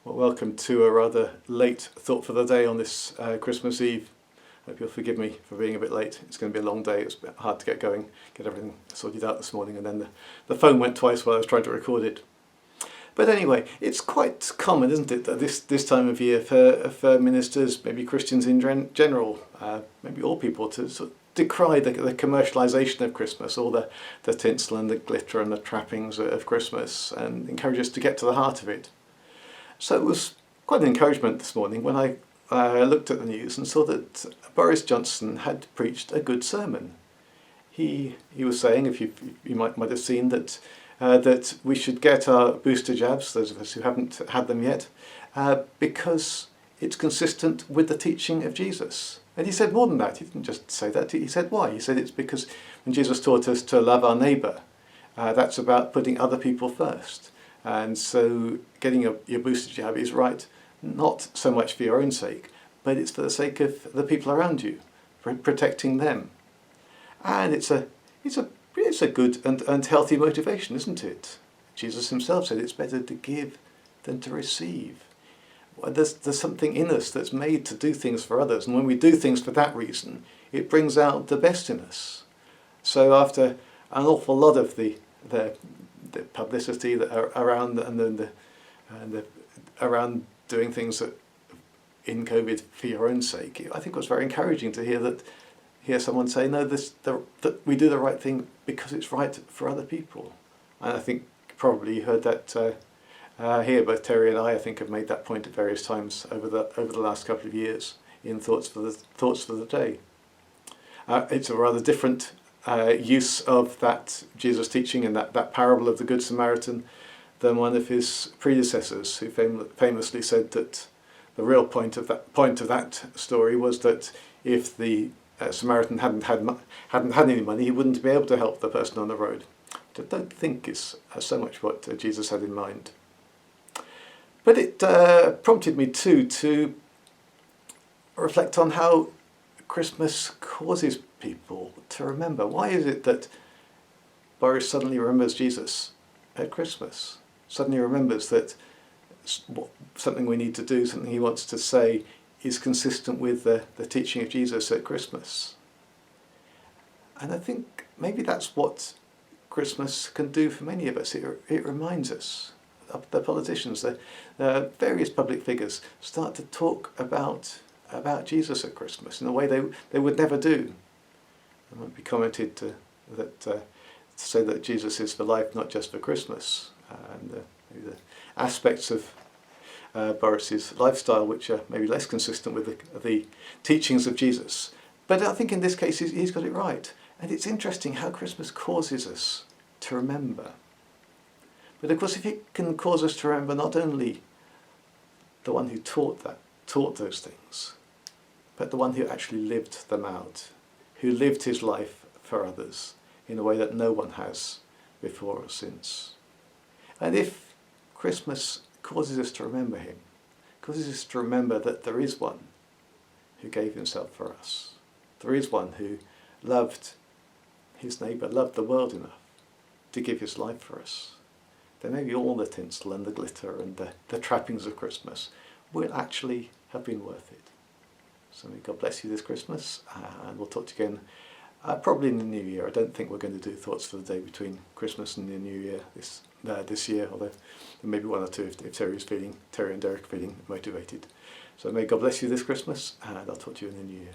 Well, welcome to a rather late thought for the day on this Christmas Eve. Hope you'll forgive me for being a bit late. It's going to be a long day. It's a bit hard to get going, get everything sorted out this morning, and then the phone went twice while I was trying to record it. But anyway, it's quite common, isn't it, that this time of year for ministers, maybe Christians in general, maybe all people, to sort of decry the commercialisation of Christmas, all the tinsel and the glitter and the trappings of Christmas, and encourage us to get to the heart of it. So it was quite an encouragement this morning when I looked at the news and saw that Boris Johnson had preached a good sermon. He was saying, if you might have seen, that we should get our booster jabs, those of us who haven't had them yet, because it's consistent with the teaching of Jesus. And he said more than that. He didn't just say that. He said why. He said it's because when Jesus taught us to love our neighbour, that's about putting other people first. And so getting your booster jab is right, not so much for your own sake, but it's for the sake of the people around you, protecting them. And it's a good and healthy motivation, isn't it? Jesus himself said it's better to give than to receive. There's something in us that's made to do things for others, and when we do things for that reason, it brings out the best in us. So after an awful lot of the publicity that around around doing things in COVID for your own sake, I think it was very encouraging to hear someone say, no, that we do the right thing because it's right for other people. And I think probably you heard that here. Both Terry and I think, have made that point at various times over the last couple of years in Thoughts for the Day. It's a rather different use of that Jesus teaching and that parable of the Good Samaritan than one of his predecessors, who famously said that the real point of that story was that if the Samaritan hadn't had any money, he wouldn't be able to help the person on the road. Which I don't think is so much what Jesus had in mind. But it prompted me too to reflect on how Christmas causes people to remember. Why is it that Boris suddenly remembers Jesus at Christmas? Suddenly remembers that something we need to do, something he wants to say, is consistent with the teaching of Jesus at Christmas. And I think maybe that's what Christmas can do for many of us. It reminds us. The politicians, the various public figures start to talk about Jesus at Christmas in a way they would never do. It might be commented to say that Jesus is for life, not just for Christmas, and maybe the aspects of Boris's lifestyle which are maybe less consistent with the teachings of Jesus. But I think in this case he's got it right, and it's interesting how Christmas causes us to remember. But of course, if it can cause us to remember not only the one who taught those things, but the one who actually lived them out, who lived his life for others in a way that no one has before or since. And if Christmas causes us to remember him, causes us to remember that there is one who gave himself for us, there is one who loved his neighbour, loved the world enough to give his life for us, then maybe all the tinsel and the glitter and the trappings of Christmas will actually have been worth it. So may God bless you this Christmas, and we'll talk to you again probably in the new year. I don't think we're going to do Thoughts for the Day between Christmas and the new year this year, although maybe one or two if Terry and Derek are feeling motivated. So may God bless you this Christmas, and I'll talk to you in the new year.